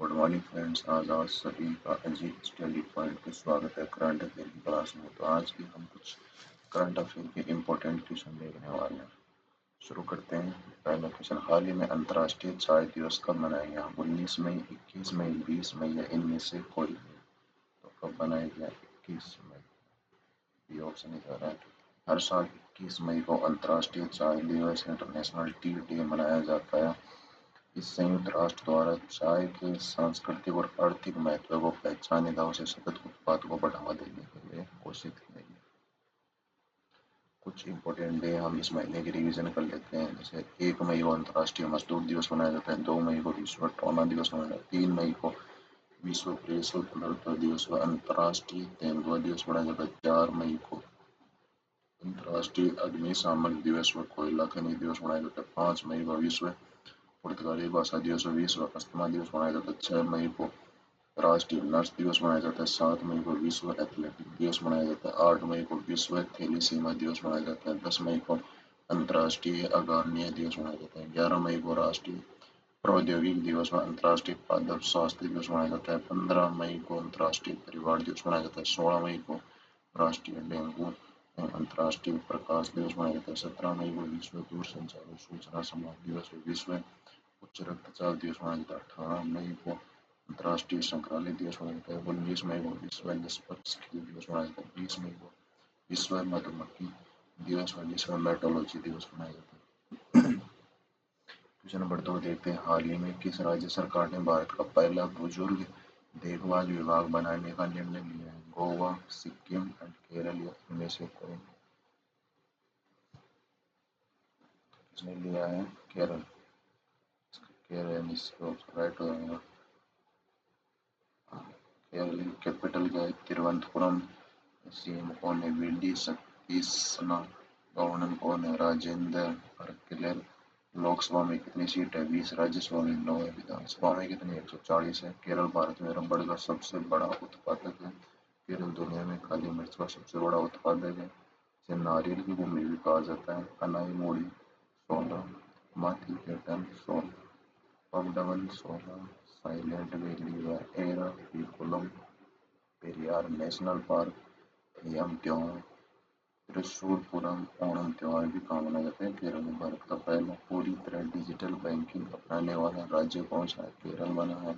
Good morning friends. आज सभी का अजीब स्टडी पॉइंट पे स्वागत है करंट अफेयर की क्लास में। तो आज भी हम कुछ करंट अफेयर के इम्पोर्टेंट क्वेश्चन देखने वाले हैं। शुरू करते हैं। पहला क्वेश्चन, हाल ही में अंतर्राष्ट्रीय चाय दिवस कब मनाया गया? 19 मई, 21 मई, 20 मई या इनमें से कोई नहीं? तो कब मनाया गया? 21 मई। ये ऑप्शन इज राइट। हर साल 21 मई को अंतर्राष्ट्रीय चाय दिवस इंटरनेशनल टी डे मनाया जाता है। इस संयुक्त राष्ट्र द्वारा चाय के सांस्कृतिक और आर्थिक महत्व को पहचाने था, उसे सतत उत्पाद को बढ़ावा देने के लिए घोषित किया गया। कुछ इम्पोर्टेंट डे हम इस महीने की रिवीजन कर लेते हैं। जैसे 1 मई को अंतर्राष्ट्रीय मजदूर दिवस मनाया जाता है, 2 मई को विश्व टोना दिवस मनाया जाता है, 3 मई को विश्व प्रेस स्वतंत्रता दिवस व अंतर्राष्ट्रीय तेंदुआ दिवस मनाया जाता है, 4 मई को अंतर्राष्ट्रीय अग्निशामक दिवस व कोयला खनि दिवस मनाया जाता है, 5 मई को विश्व पुर्तगाली भाषा दिवस व विश्व अस्थमा दिवस मनाया जाता है, 6 मई को राष्ट्रीय नर्स दिवस मनाया जाता है, 7 मई को विश्व एथलेटिक दिवस मनाया जाता है, 8 मई को विश्व थैलीसीमा दिवस मनाया जाता है, 10 मई को अंतर्राष्ट्रीय अग्रणी दिवस मनाया जाता है, 11 मई को राष्ट्रीय प्रौद्योगिकी दिवस व अंतर्राष्ट्रीय पादप स्वास्थ्य दिवस मनाया जाता है, 15 मई को अंतर्राष्ट्रीय परिवार दिवस मनाया जाता है, 16 मई को राष्ट्रीय डेंगू अंतर्राष्ट्रीय प्रकाश दिवस मनाया जाता है, 17 मई को विश्व दूरसंचार और सूचना समाज दिवस व विश्व उच्च रक्तचाप दिवस मनाया जाता है, 18 मई को अंतर्राष्ट्रीय संग्रहालय दिवस मनाया जाता है, 19 मई को विश्व निष्पक्ष खेल दिवस मनाया जाता है, 20 मई को विश्व मधुमक्खी दिवस व विश्व मेट्रोलॉजी दिवस मनाया जाता है। क्वेश्चन नंबर 2 देखते हैं। हाल ही में किस राज्य सरकार ने भारत का पहला बुजुर्ग देखभाल विभाग बनाने का निर्णय लिया है? गोवा, सिक्किम एंड केरल या इनमें से कोई? किसने लिया है? केरल। केरल इसका राइट हो जाएगा। केरल की कैपिटल क्या है? तिरुवनंतपुरम। सीएम कौन है? वीडी सतीशना। गवर्नर कौन है? राजेंद्र अर्कले। लोकसभा में कितनी सीट है? 20। राज्यसभा में 9 है। विधानसभा में कितनी? 140 है। केरल भारत में रबड़ का सबसे बड़ा उत्पादक है। केरल दुनिया में काली मिर्च का सबसे बड़ा उत्पादक है। इसे नारियल की भूमि भी कहा जाता है। अनाई मोड़ी 16, माथी के टन 16, पगडवन 16, साइलेंट वैली व एराविकुलम, पेरियार नेशनल पार्क, यम त्योहार, त्रिशूरपुरम ओणम त्योहार भी कहाँ मनाया जाता है? केरल में। भारत का पहला पूरी तरह डिजिटल बैंकिंग अपनाने वाला राज्य कौन सा है? केरल बना है।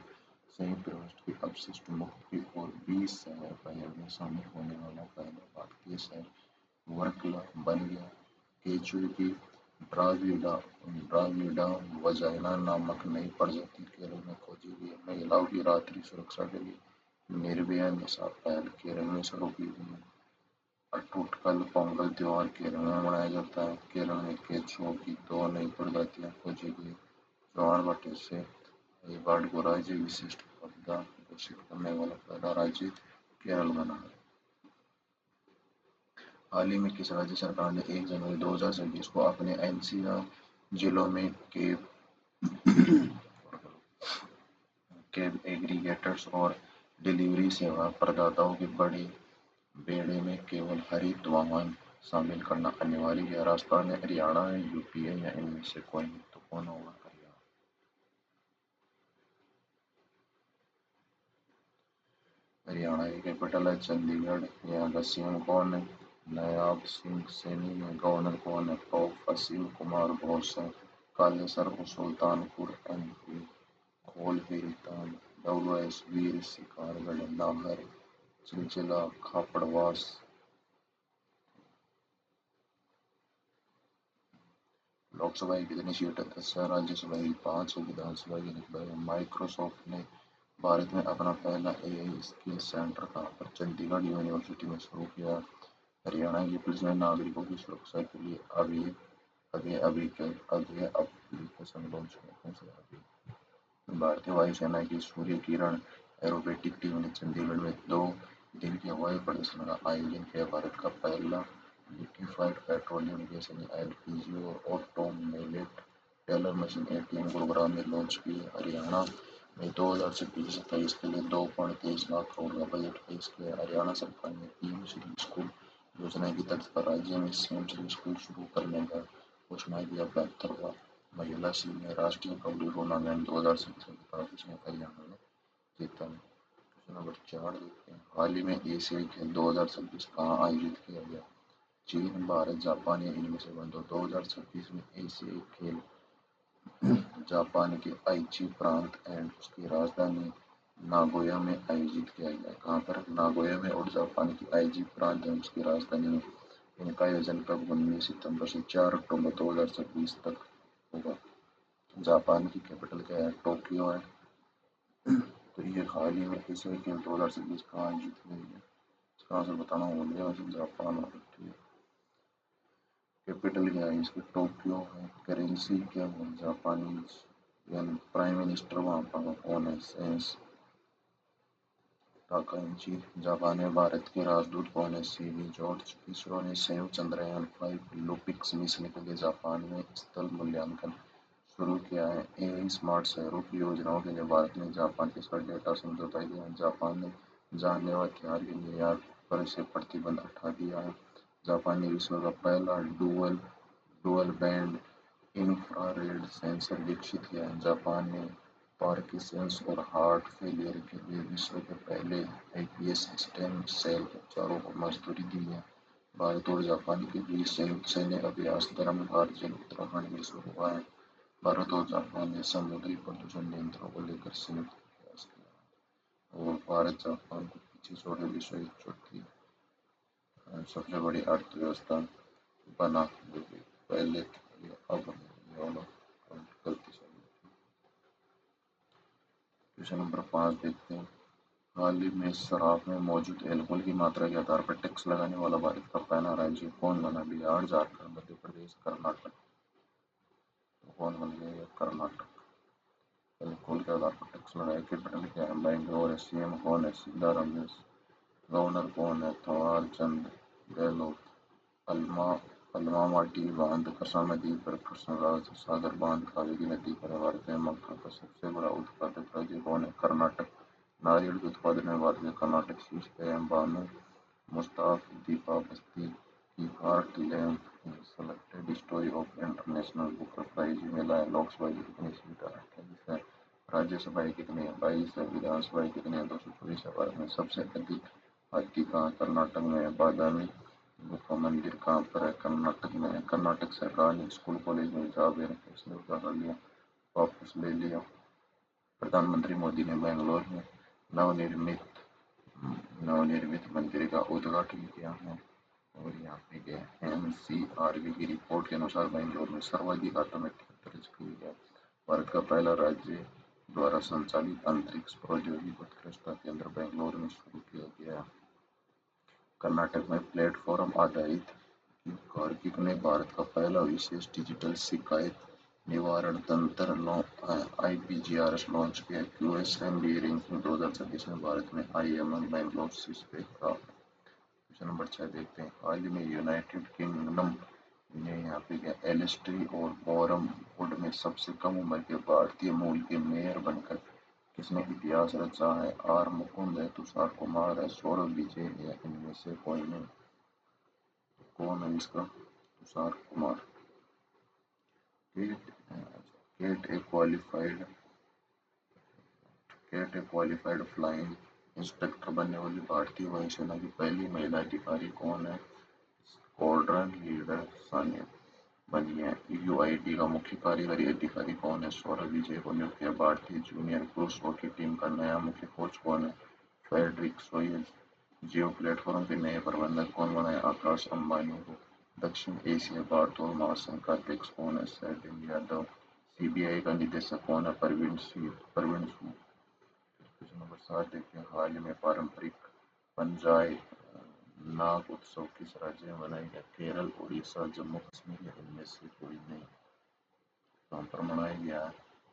संयुक्त राष्ट्र की अपशिष्ट मुक्ति और 20 शहर पहल में शामिल होने वाला पहला भारतीय शहर वर्कला बन गया। केचुए की ड्राविडा ड्राविडा वजाइना नामक नई प्रजाति केरल में खोजी गई। महिलाओं की रात्रि सुरक्षा के लिए निर्भया निशा पहल केरल में शुरू की गई है। अटूटकल पोंगल त्योहार केरल में मनाया जाता है। केरल में केचुओं की 2 नई प्रजातियां खोजी गई। ज्वार भाटे से बाढ़ को राज्य विशिष्ट आपदा घोषित करने वाला पहला राज्य केरल बना है। हाल ही में किस राज्य सरकार ने 1 जनवरी 2026 को अपने एनसीआर जिलों में केब एग्रीगेटर्स और डिलीवरी सेवा प्रदाताओं के बड़े बेड़े में केवल हरित वाहन शामिल करना अनिवार्य किया? राजस्थान है, हरियाणा है, यूपी है या इनमें से कोई नहीं? तो कौन होगा? हरियाणा। हरियाणा की कैपिटल है चंडीगढ़। यहाँ का सीएम कौन है? नायब सिंह सैनी है। गवर्नर कौन है? प्रो असीम कुमार घोष है। कालेसर को सुल्तानपुर एमपी, खोलवीरतान, डब्ल्यूएस वीर शिकारगढ़, नाहर, चिलचिला, खापड़वास। लोकसभा की कितनी सीट है? 10 है। राज्यसभा की 5 है। विधानसभा की 90 है। माइक्रोसॉफ्ट ने भारत में अपना पहला एआई स्किल सेंटर कहाँ पर? चंडीगढ़ यूनिवर्सिटी में शुरू किया। हरियाणा की पुलिस ने नागरिकों की सुरक्षा के लिए अभय एप्लीकेशन लॉन्च किया। भारतीय वायुसेना की सूर्य किरण एरोबेटिक टीम ने चंडीगढ़ में 2 दिन के हवाई प्रदर्शन का आयोजन किया। भारत का पहला लिक्विफाइड पेट्रोलियम गैस एलपीजी और automated teller machine ATM Gurugram में लॉन्च की। हरियाणा में 2026-27 के लिए 2.23 लाख करोड़ का बजट पेश किया। हरियाणा सरकार ने पीएम श्री स्कूल योजना की तर्ज पर राज्य में सीएम श्री स्कूल शुरू करने का घोषणा किया। 72वां महिला सीनियर राष्ट्रीय कबड्डी टूर्नामेंट 2026 में हरियाणा में دیتا ہے۔ क्वेश्चन नंबर 4 देखते हैं, हाल ही में एशियाई खेल 2026 कहाँ आयोजित किया गया? चीन, भारत, जापान या इनमें से वन। 2026 में एशियाई खेल जापान के आइची प्रांत एंड उसकी राजधानी नागोया में आयोजित किया गया। कहाँ पर? नागोया में, और जापान की आइची प्रांत एंड उसकी राजधानी में। इनका आयोजन कब? 19 सितंबर से 4 अक्टूबर 2026 तक होगा। जापान की कैपिटल क्या है? टोक्यो है। तो ये हाल ही में एशियाई खेल 2026 कहाँ आयोजित किए गए? इसका आंसर बताना होगा, वैसे जापान होगा। ठीक है। कैपिटल क्या है इसकी? टोक्यो है। करेंसी क्या है? जापानीज। यानी प्राइम मिनिस्टर वहाँ पर कौन है? सेंस टाकाइची। जापान में भारत के राजदूत कौन है? CV George. इसरो ने संयुक्त चंद्रयान 5 लुपिक्स मिशन के लिए जापान में स्थल मूल्यांकन शुरू किया है। एआई स्मार्ट शहरों की योजनाओं के लिए भारत ने जापान के साथ डेटा समझौता किया है। जापान ने जानलेवा हथियार के निर्यात पर से प्रतिबंध हटा दिया है। जापान ने विश्व का पहला डुअल बैंड इंफ्रारेड सेंसर विकसित किया है। जापान ने पार्किंसंस और हार्ट फेलियर के लिए विश्व के पहले आईपीएस स्टेम सेल उपचारों को मंजूरी दी है। भारत और जापान के बीच संयुक्त सैन्य अभ्यास धर्मघाट जल उत्तराखंड में शुरू हुआ है। भारत और जापान ने समुद्री प्रदूषण नियंत्रण को लेकर संयुक्त प्रयास किया और भारत जापान को पीछे छोड़े विश्व की चौथी सबसे बड़ी अर्थव्यवस्था बना, जो कि पहले अब ये वाला गलती से। क्वेश्चन नंबर 5 देखते हैं, हाल ही में शराब में मौजूद एल्कोहल की मात्रा के आधार पर टैक्स लगाने वाला भारत का पहला राज्य कौन बना? बिहार, झारखंड, मध्य प्रदेश, कर्नाटक। कौन बन गया? कर्नाटक। एल्कोहल के आधार पर टैक्स लगाया। कैपिटल क्या है? बैंगलोर है। सीएम कौन है? शीला रमेश। गवर्नर कौन है? थवार चंद गहलोत। अलमामाटी बांध कृष्णा नदी पर, कृष्णराज सागर बांध कावेरी नदी पर। भारत में मक्का का सबसे बड़ा उत्पादक राज्य कौन है? कर्नाटक। नारियल के उत्पादन में भारत का कर्नाटक शीर्ष पे है। बानो मुस्ताफ दीपा बस्ती की heartland selected story of international Booker prize में लाए। लोकसभा की कितनी सीट है? 28 है। राज्यसभा कितनी है? 22 है। विधानसभा कितनी है? 224 है। भारत में सबसे अधिक हाथी कहाँ? कर्नाटक में है। बादामी गुफा मंदिर कहाँ पर है? कर्नाटक में है। कर्नाटक सरकार ने स्कूल कॉलेज में जॉब कर लिया, वापस ले लिया। प्रधानमंत्री मोदी ने बेंगलोर में नवनिर्मित नवनिर्मित मंदिर का उद्घाटन किया है। और यहाँ पे क्या है? एनसीआरबी की रिपोर्ट के अनुसार बेंगलोर में सर्वाधिक आत्महत्या दर्ज की है। भारत का पहला राज्य द्वारा संचालित अंतरिक्ष प्रौद्योगिकी उत्कृष्टता केंद्र बेंगलोर में शुरू किया गया। कर्नाटक में प्लेटफॉर्म आधारित कार्किक ने भारत का पहला विशेष डिजिटल शिकायत निवारण तंत्र आईपीजीआरएस लॉन्च किया। क्यूएसएमबी रैंकिंग 2026 में भारत में आईएमएम बैंगलोर शीर्ष पे रहा। क्वेश्चन नंबर 6 देखते हैं, हाल ही में यूनाइटेड किंगडम ने यहाँ पे क्या एलिस्ट्री और बोरम वुड में सबसे कम उम्र के भारतीय मूल के मेयर बनकर किसने इतिहास रचा है? आर मुकुंद है, तुषार कुमार है, सौरभ विजय है या इनमें से कोई नहीं? कौन है इसका? तुषार कुमार। केट केट ए क्वालिफाइड क्वालिफाइड फ्लाइंग इंस्ट्रक्टर बनने वाली भारतीय वायुसेना की पहली महिला अधिकारी कौन है? स्क्वाड्रन लीडर सानिया बनी है। यूआईडी का मुख्य कार्यकारी अधिकारी कौन है? सौरभ विजय को नियुक्त किया। भारतीय जूनियर पुरुष हॉकी टीम का नया मुख्य कोच कौन है? फ्रेडरिक सोयज। जियो प्लेटफॉर्म के नए प्रबंधक कौन बना है? आकाश अंबानी को। दक्षिण एशिया भारत और महासंघ का अध्यक्ष कौन है? शैलेंद्र यादव। सीबीआई का निदेशक कौन है? परवीन सूद। क्वेश्चन नंबर 7 देखते हैं, हाल ही में पारंपरिक पंजाय नाग उत्सव किस राज्य में मनाया गया? केरल, उड़ीसा, जम्मू कश्मीर या इनमें से कोई नहीं? कहाँ पर मनाया गया है?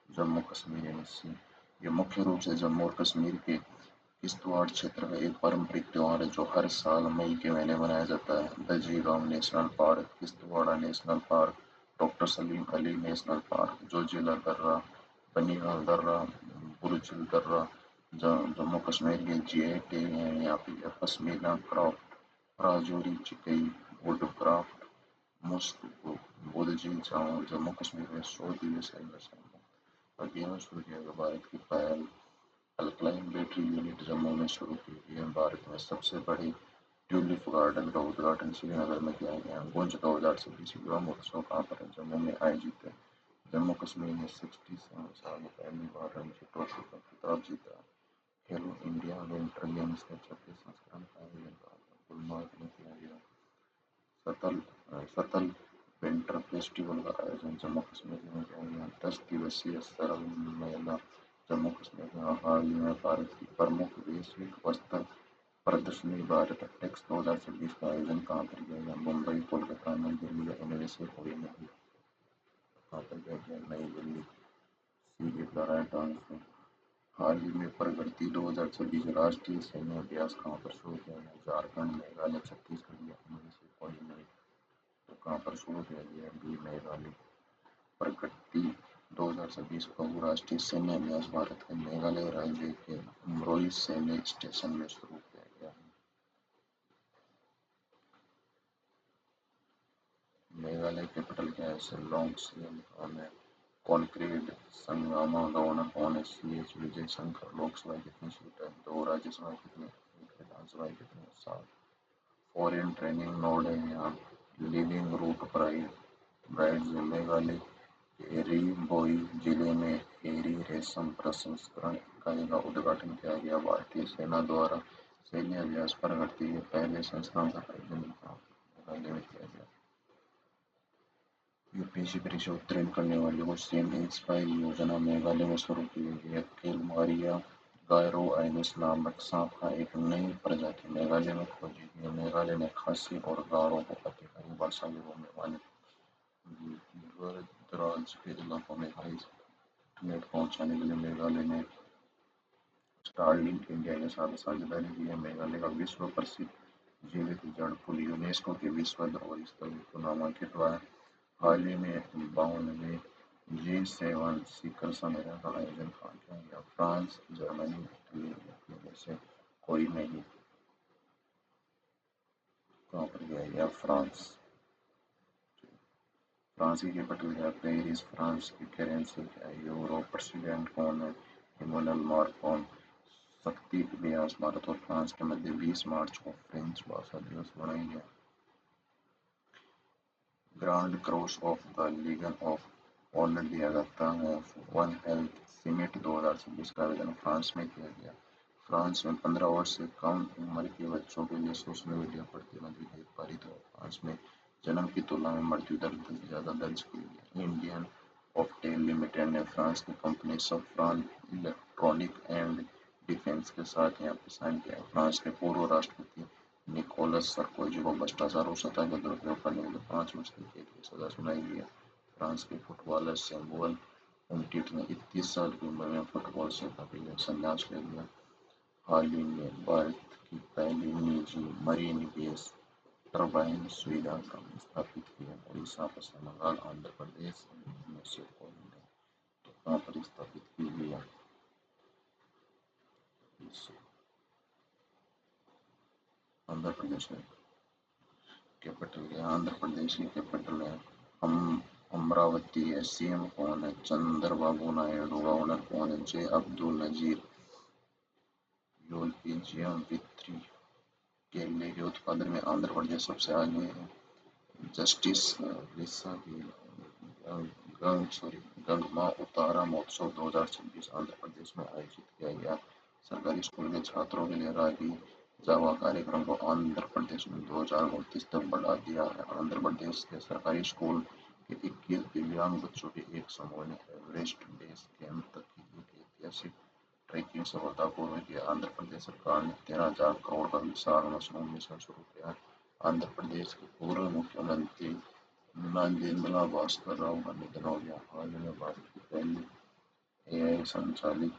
जम्मू कश्मीर में से। ये मुख्य रूप से जम्मू और कश्मीर के किश्तवाड़ क्षेत्र का एक पारंपरिक त्योहार है जो हर साल मई के महीने मनाया जाता है। Dachigam national park, Kishtwar national park, doctor Salim Ali national park, Zojila दर्रा, बनिहाल दर्रा, बुरुज दर्रा, जम्मू कश्मीर के जीआई टैग हैं यहाँ पे pashmina craft, Rajouri chikri, wood craft, Mushk Budji चावल। जम्मू कश्मीर में 100 दिवसीय और गेम शुरू किया गया। भारत की पहल अल्कलाइन बैटरी यूनिट जम्मू में शुरू की गई है। भारत में सबसे बड़ी ट्यूलिप गार्डन का उद्घाटन श्रीनगर में किया गया। गुंज 2026 युवा महोत्सव कहाँ पर जम्मू में आयोजित है। जम्मू कश्मीर में 67 साल में पहली बार रणजी ट्रॉफी का खिताब जीता। खेलो इंडिया विंटर गेम्स के 26 संस्करण का आयोजन गुलमार्ग में किया गया। सतल सतल विंटर फेस्टिवल का आयोजन जम्मू कश्मीर में किया गया। 10 दिवसीय सरल मेला जम्मू कश्मीर में हाल ही में भारत की प्रमुख वैश्विक वस्त्र प्रदर्शनी भारत टेक्स 2026 का आयोजन कहाँ पर किया गया। मुंबई, कोलकाता, नई दिल्ली या इनमें से कोई नहीं। कहाँ पर किया गया? नई दिल्ली। सी इज द राइट आंसर। हाल ही में प्रगति 2026 राष्ट्रीय सैन्य अभ्यास कहाँ पर शुरू किया गया। झारखंड, मेघालय, छत्तीसगढ़ या इनमें से कोई नहीं। तो कहाँ पर शुरू किया गया? बी मेघालय। प्रगति 2026 बहुराष्ट्रीय सैन्य अभ्यास भारत के मेघालय राज्य के अमरोई सैन्य स्टेशन में शुरू किया गया है। मेघालय कैपिटल क्या है? शिलोंग। सीएम कौन है? कॉन्क्रीट संगमा गवर्नर कौन है? CH विजय शंकर। लोकसभा कितनी सीट है? 2। राज्यसभा कितनी? 1। विधानसभा कितनी? 7। फॉरेन ट्रेनिंग नोड है यहाँ। लिविंग रूट ब्राइड्स मेघालय के रिम्बोई जिले में एरी रेशम प्रसंस्करण इकाई का उद्घाटन किया गया। भारतीय सेना द्वारा सैन्य अभ्यास प्रगति के पहले संस्करण का आयोजन मेघालय में किया गया। यूपीएससी परीक्षा उत्तीर्ण करने वालों को सीएम इंस्पायर योजना मेघालय में शुरू की गई है। केलमारिया गायरोआइनिस नामक सांप का एक नई प्रजाति मेघालय में खोजी गई है। मेघालय ने खासी और गारो को आधिकारिक भाषा के रूप में मान्यता। दूर दराज के इलाकों में हाई इंटरनेट पहुंचाने के लिए मेघालय ने स्टारलिंक इंडिया के साथ साझेदारी की है। मेघालय का विश्व प्रसिद्ध जीवित जड़ पुल यूनेस्को के विश्व धरोहर स्थल को नामांकित हुआ है। हाल ही में 52वें G7 शिखर सम्मेलन का आयोजन कहाँ किया गया? फ्रांस, जर्मनी, इटली में से कोई नहीं। कहाँ पर किया गया? फ्रांस। फ्रांस की कैपिटल क्या है? पेरिस। फ्रांस की करेंसी क्या है? यूरो। प्रेसिडेंट कौन है? Emmanuel Macron. शक्ति इतिहास भारत और फ्रांस के मध्य 20 मार्च को फ्रेंच भाषा दिवस मनाया गया। Grand Cross of the Legion of Honour दिया जाता है। वन हेल्थ समिट 2026 का आयोजन फ्रांस में किया गया। फ्रांस में 15 वर्ष से कम उम्र के बच्चों के लिए सोशल मीडिया प्रतिबंध विधेयक पारित हुआ। फ्रांस में जन्म की तुलना में मृत्यु दर ज्यादा दर्ज की गई। इंडियन ऑफ्टेल लिमिटेड ने फ्रांस की कंपनी सफ्रान इलेक्ट्रॉनिक एंड डिफेंस के साथ यहाँ पर साइन किया। फ्रांस के पूर्व राष्ट्रपति निकोलस सरकोजी को भ्रष्टाचार और सत्ता का दुरुपयोग करने के लिए 5 वर्ष की कैद की सजा सुनाई गई है। फ्रांस के फुटबॉलर सैमुअल उमटीटी ने 31 साल की उम्र में फुटबॉल से काफी संन्यास ले लिया। हाल ही में भारत की पहली निजी मरीन बेस टरबाइन सुविधा का स्थापित किया। उड़ीसा, पश्चिम बंगाल, आंध्र प्रदेश में से कोई नहीं। तो कहाँ पर स्थापित की गई है? आंध्र प्रदेश में। कैपिटल है आंध्र प्रदेश की कैपिटल है अमरावती है। सीएम कौन है? चंद्रबाबू नायडू। गवर्नर कौन है? जे अब्दुल नजीर। यूल्पिजियम वित्री केले के उत्पादन में आंध्र प्रदेश सबसे आगे है। जस्टिस लिसा की गंगमा उतारा महोत्सव 2026 आंध्र प्रदेश में आयोजित किया गया। सरकारी स्कूल के छात्रों के लिए रागी जावा कार्यक्रम को आंध्र प्रदेश में 2029 तक बढ़ा दिया है। आंध्र प्रदेश के सरकारी स्कूल के 21 दिव्यांग बच्चों के एक समूह ने एवरेस्ट बेस कैंप तक की एक ऐतिहासिक ट्रैकिंग सफलतापूर्वक किया। आंध्र प्रदेश सरकार ने 13,000 करोड़ का विशाल मशरूम मिशन शुरू किया। आंध्र प्रदेश के पूर्व मुख्यमंत्री नागेंद्र भास्कर राव का निधन हो गया। हाल ही में भारत की पहली AI संचालित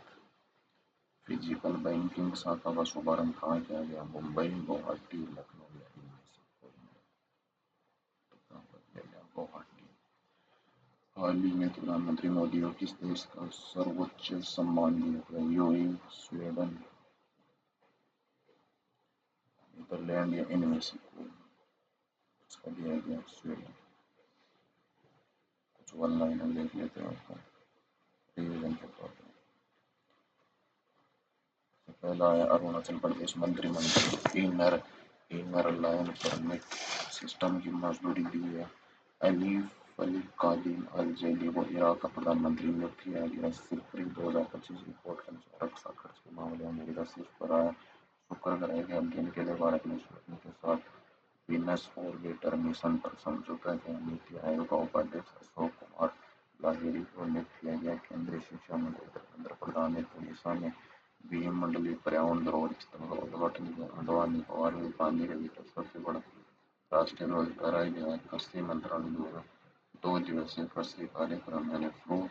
फिजिकल बैंकिंग शाखा का शुभारंभ कहाँ किया गया? मुंबई, गुवाहाटी, लखनऊ या इनमें से कोई नहीं। तो कहाँ पर किया गया? गुवाहाटी। हाल ही में प्रधानमंत्री मोदी को किस देश का सर्वोच्च सम्मान दिया गया? यूएई, स्वीडन, नीदरलैंड या इनमें से कोई। उसका दिया गया स्वीडन। कुछ वन लाइनर देख लेते हैं उसका रिवीजन के तौर पर। फैलाया। अरुणाचल प्रदेश मंत्रिमंडल इनर लाइन परमिट सिस्टम की मंजूरी दी है। अलीफ अली कादिम अल जैदी को इराक का प्रधानमंत्री नियुक्त किया गया। सितंबर 2025 रिपोर्ट के अनुसार रक्षा खर्च के मामले में अमेरिका शीर्ष पर आया। शुक्र ग्रह के अध्ययन के लिए भारत ने स्पुतनिक के साथ वीनस ऑर्बिटर मिशन पर समझौता किया। नीति आयोग का उपाध्यक्ष अशोक कुमार लाहिरी को नियुक्त किया गया। केंद्रीय शिक्षा मंत्री धर्मेंद्र प्रधान ने उड़ीसा में भीममंडलीय पर्यावरण धरोहर स्थल का उद्घाटन किया। अंडमान निकोबार में पानी के भीतर सबसे बड़ा राष्ट्रीय ध्वज फहराया गया। कृषि मंत्रालय द्वारा 2 दिवसीय कृषि कार्यक्रम यानी फ्रूट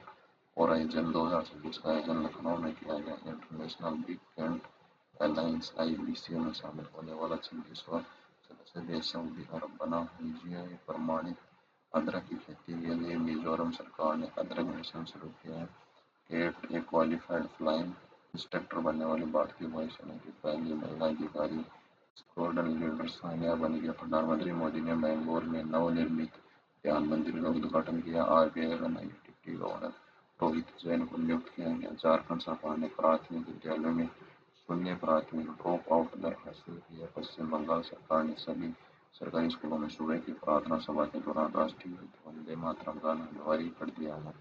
होराइजन 2026 का आयोजन लखनऊ में किया गया। International Big Cat Alliance (IBC) में शामिल होने वाला 26वां सदस्य देश सऊदी अरब बना। जीआई प्रमाणित अदरक की खेती के लिए मिजोरम सरकार ने अदरक मिशन शुरू किया है। केट एक क्वालिफाइड फ्लाइंग इंस्ट्रक्टर बनने वाली भारतीय वायुसेना की पहली महिला अधिकारी। स्क्वाड्रन लीडर सानिया बन गया। प्रधानमंत्री मोदी ने बैंगलोर में नवनिर्मित ध्यान मंदिर का उद्घाटन किया। आरबीआई का नई डिप्टी गवर्नर रोहित जैन को नियुक्त किया गया। झारखंड सरकार ने प्राथमिक विद्यालयों में शून्य प्राथमिक ड्रॉप आउट दर हासिल की है। पश्चिम बंगाल सरकार ने सभी सरकारी स्कूलों में सुबह की प्रार्थना सभा के दौरान राष्ट्रीय गीत वंदे मातरम गाना अनिवार्य कर दिया है।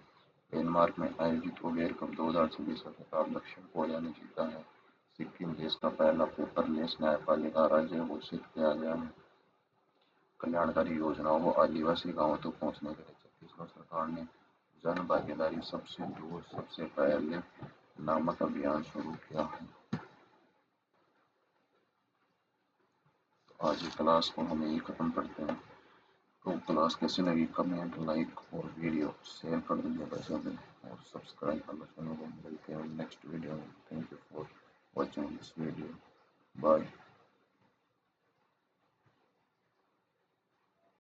डेनमार्क में आयोजित उबेर कप 2026 का खिताब दक्षिण कोरिया ने जीता है। सिक्किम देश का पहला पेपरलेस न्यायपालिका राज्य घोषित किया गया है। कल्याणकारी योजनाओं को आदिवासी गांवों तक पहुंचने के लिए छत्तीसगढ़ सरकार ने जन भागीदारी सबसे दूर सबसे पहले नामक अभियान शुरू किया है। तो आज की क्लास को हम यही खत्म करते हैं। तो क्लास कैसी लगी कमेंट लाइक और वीडियो शेयर कर दीजिएगा सभी और सब्सक्राइब करना चैनल को। मिलते हैं नेक्स्ट वीडियो में। Thank you for watching this video. Bye.